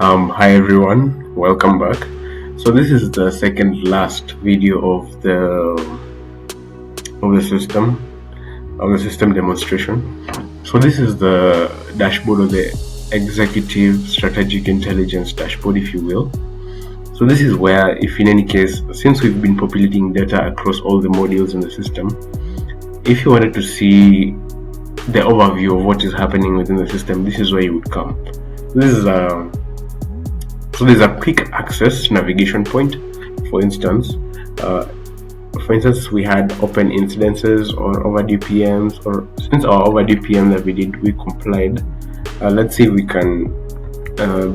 Hi everyone, welcome back. So this is the second last video of the system demonstration. So this is the dashboard of the executive strategic intelligence dashboard, if you will. So this is where, if in any case, since we've been populating data across all the modules in the system, if you wanted to see the overview of what is happening within the system, this is where you would come. So there's a quick access navigation point. For instance, we had open incidences or overdue PMs, or since our overdue PM that we did, we complied. Let's see if we can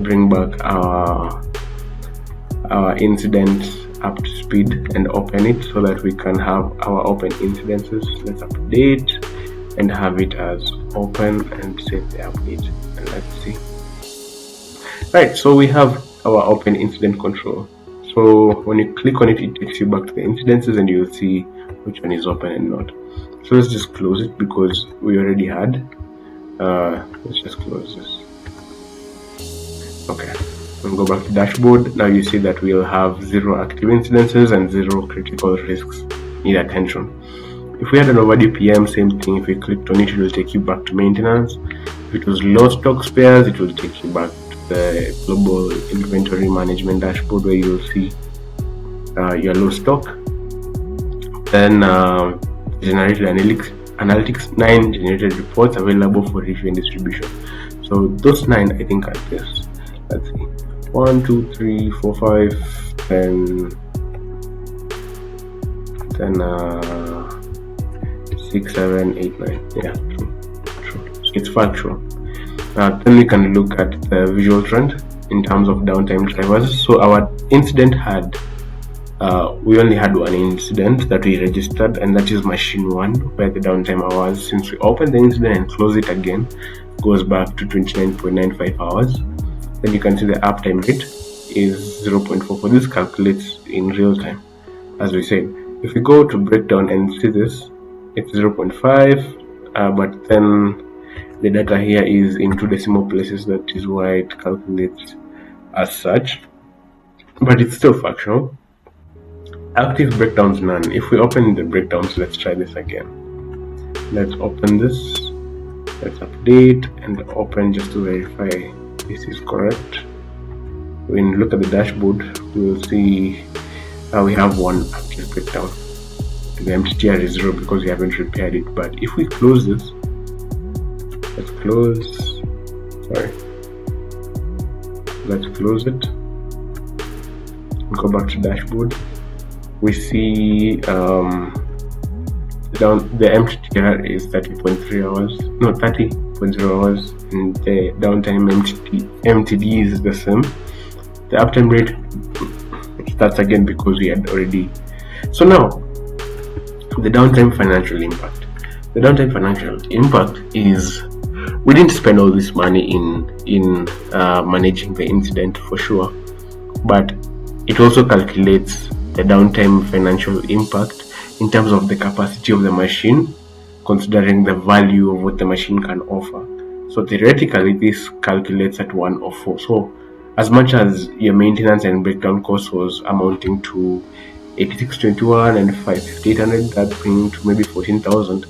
bring back our incident up to speed and open it so that we can have our open incidences. Let's update and have it as open and save the update, and let's see. Right, so we have our open incident control. So when you click on it, it takes you back to the incidences and you'll see which one is open and not. So let's just close it because we already had. Let's just close this. Okay, we'll go back to dashboard. Now you see that we'll have 0 active incidences and 0 critical risks need attention. If we had an overdue PM, same thing. If we clicked on it, it will take you back to maintenance. If it was low stock spares, it will take you back the global inventory management dashboard where you'll see your low stock. Then generated analytics 9 generated reports available for review and distribution. So those 9 I think are this. Let's see, 1 2 3 4 5 10 6 7 8 9. Yeah, true. So it's factual. Then we can look at the visual trend in terms of downtime drivers. So our incident had, we only had one incident that we registered, and that is machine 1, where the downtime hours, since we opened the incident and close it again, goes back to 29.95 hours. Then you can see the uptime rate is 0.44. This calculates in real time, as we said. If we go to breakdown and see this, it's 0.5, but then the data here is in 2 decimal places. That is why it calculates as such, but it's still factual. Active breakdowns none. If we open the breakdowns, let's try this again. Let's open this, let's update and open just to verify this is correct. When you look at the dashboard, we'll see we have 1 active breakdown. The MTTR is 0 because we haven't repaired it. But if we close this, let's close it and go back to dashboard. We see the MTTR is 30.3 hours, no 30.0 hours, and the downtime MTD is the same. The uptime rate starts again because we had already. So now the downtime financial impact. The downtime financial impact is, we didn't spend all this money in managing the incident for sure, but it also calculates the downtime financial impact in terms of the capacity of the machine, considering the value of what the machine can offer. So theoretically, this calculates at 104. So as much as your maintenance and breakdown cost was amounting to 8621 and 5800, that bringing to maybe 14,000.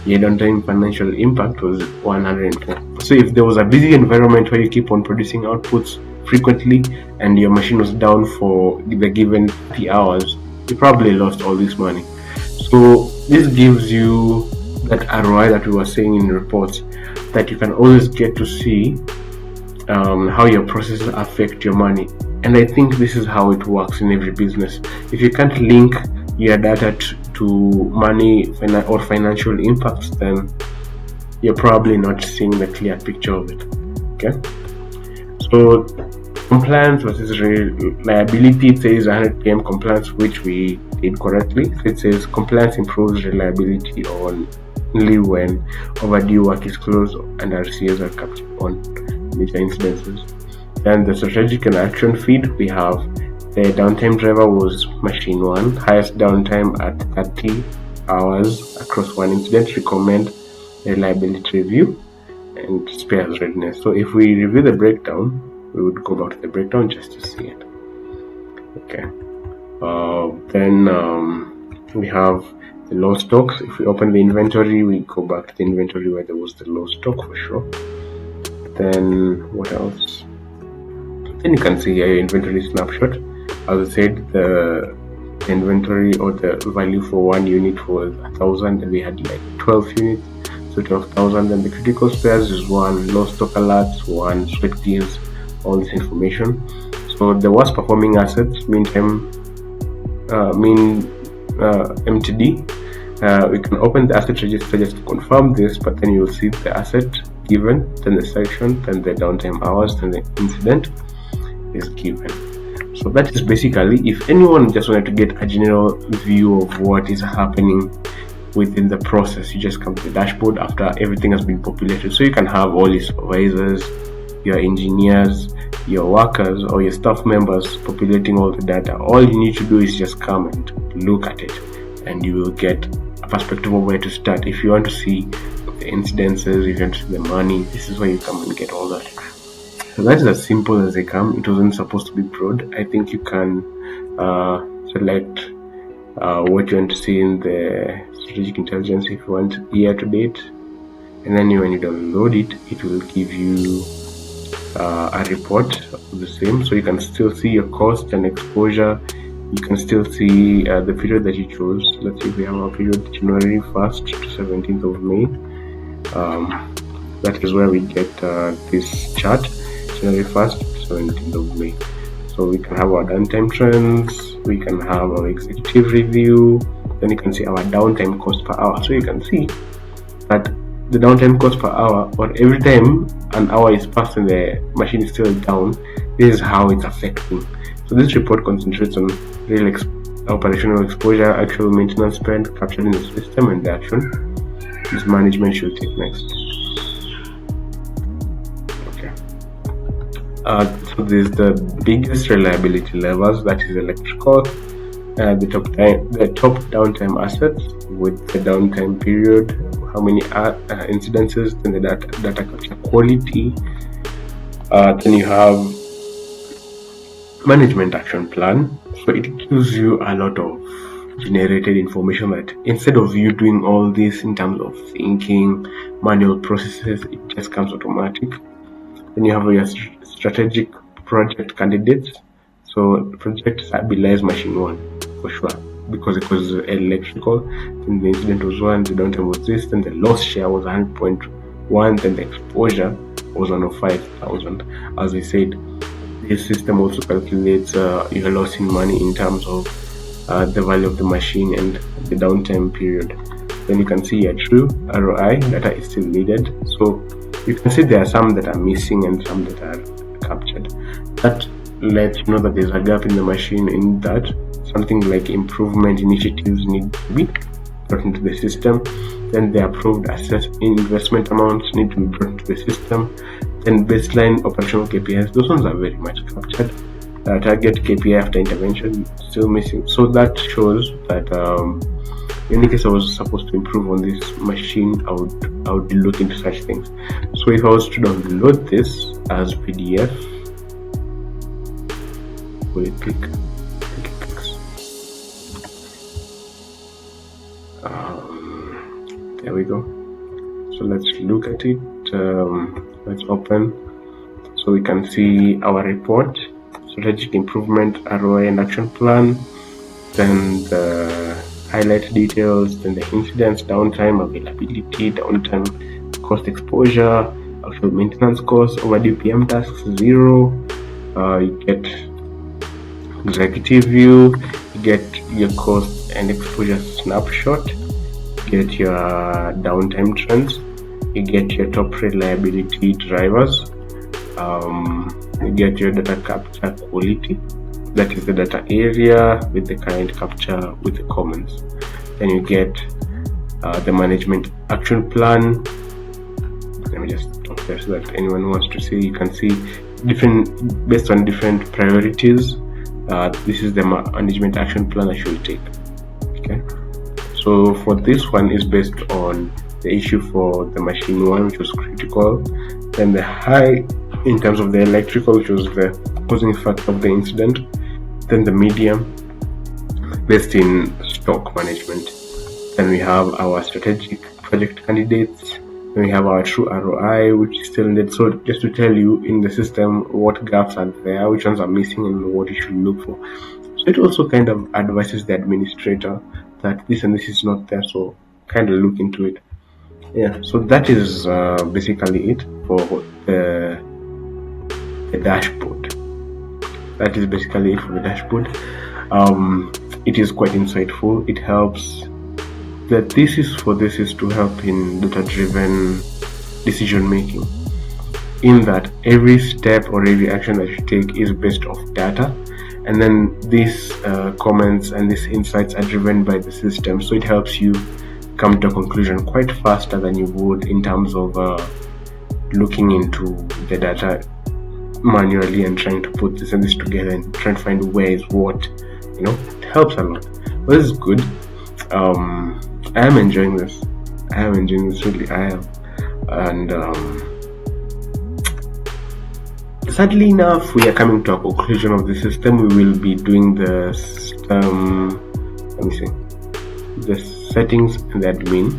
Your downtime financial impact was 104. So if there was a busy environment where you keep on producing outputs frequently and your machine was down for the given 30 hours, you probably lost all this money. So this gives you that ROI that we were saying in reports, that you can always get to see how your processes affect your money. And I think this is how it works in every business. If you can't link your data to money or financial impacts, then you're probably not seeing the clear picture of it. Okay, so compliance versus reliability. It says 100 PM compliance, which we did correctly. So it says compliance improves reliability only when overdue work is closed and RCAs are captured on major incidences. Then the strategic and action feed, we have the downtime driver was machine 1, highest downtime at 30 hours across one incident, recommend reliability review and spares readiness. So if we review the breakdown, we would go back to the breakdown just to see it. Okay. Then we have the low stocks. If we open the inventory, we go back to the inventory where there was the low stock for sure. Then what else? Then you can see here your inventory snapshot. As I said, the inventory or the value for one unit was 1,000, and we had like 12 units, so 12,000. And the critical spares is one, low stock alerts, one, sweat gears, all this information. So the worst performing assets, MTD. We can open the asset register just to confirm this, but then you'll see the asset given, then the section, then the downtime hours, then the incident is given. So that is basically, if anyone just wanted to get a general view of what is happening within the process, you just come to the dashboard after everything has been populated. So you can have all your supervisors, your engineers, your workers, or your staff members populating all the data. All you need to do is just come and look at it, and you will get a perspective of where to start. If you want to see the incidences, if you want to see the money, this is where you come and get all that. So that is as simple as they come. It wasn't supposed to be broad. I think you can select what you want to see in the strategic intelligence if you want year to date, and then when you download it, it will give you a report of the same. So you can still see your cost and exposure. You can still see the period that you chose. Let's see if we have a period January 1st to 17th of May. That is where we get this chart, January 1st to 17th of May. So we can have our downtime trends, we can have our executive review, then you can see our downtime cost per hour. So you can see that the downtime cost per hour, or every time an hour is passed and the machine is still down, this is how it's affecting. So this report concentrates on real operational exposure, actual maintenance spend captured in the system, and the action this management should take next. Okay. So there's the biggest reliability levels, that is electrical, the top downtime assets with the downtime period, how many incidences, then the data capture quality. Then you have management action plan. So it gives you a lot of generated information that instead of you doing all this in terms of thinking, manual processes, it just comes automatic. Then you have your strategic project candidates. So project stabilize machine 1 for sure, because it was electrical. Then the incident was 1, the downtime was this, then the loss share was 100.1, then the exposure was 105,000. As I said, this system also calculates your loss in money in terms of the value of the machine and the downtime period. Then you can see your true ROI data is still needed. So you can see there are some that are missing and some that are captured. That lets you know that there's a gap in the machine, in that something like improvement initiatives need to be brought into the system. Then the approved investment amounts need to be brought into the system. Then baseline operational KPIs, those ones are very much captured. Target KPI after intervention still missing. So that shows that in case I was supposed to improve on this machine, I would look into such things. So if I was to download this as PDF, will it click? There we go. So let's look at it. Let's open, so we can see our report, strategic improvement, ROI and action plan, then the highlight details, then the incidents, downtime, availability, downtime cost exposure, actual maintenance cost, overdue PM tasks 0. You get executive view, you get your cost and exposure snapshot, you get your downtime trends, you get your top reliability drivers, you get your data capture quality, that is the data area with the current capture with the comments. Then you get the management action plan. Let me just stop there so that anyone who wants to see, you can see different based on different priorities. This is the management action plan I should take. Okay, so for this one is based on the issue for the machine 1, which was critical, then the high In terms of the electrical, which was the causing factor of the incident. Then the media, based in stock management. Then we have our strategic project candidates. Then we have our true ROI, which is still needed. So just to tell you in the system what gaps are there, which ones are missing, and what you should look for. So it also kind of advises the administrator that this and this is not there, so kind of look into it. Yeah, so that is basically it for the dashboard. That is basically it for the dashboard. It is quite insightful. It helps. The thesis is to help in data-driven decision making, in that every step or every action that you take is based off data, and then these comments and these insights are driven by the system, so it helps you come to a conclusion quite faster than you would in terms of looking into the data manually and trying to put this and this together and trying to find where is what. It helps a lot. But this is good. I am enjoying this. Really, I am. And sadly enough, we are coming to a conclusion of the system. We will be doing the the settings and the admin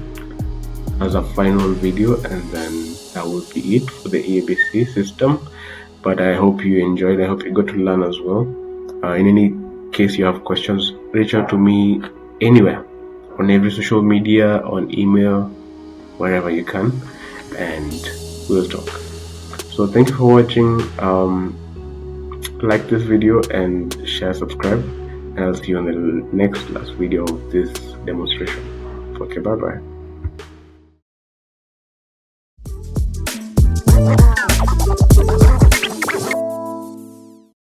as a final video, and then that will be it for the EABC system. But I hope you enjoyed. I hope you got to learn as well. In any case you have questions, reach out to me anywhere, on every social media, on email, wherever you can, and we'll talk. So thank you for watching. Like this video and share, subscribe, and I'll see you on the last video of this demonstration. Okay, bye bye.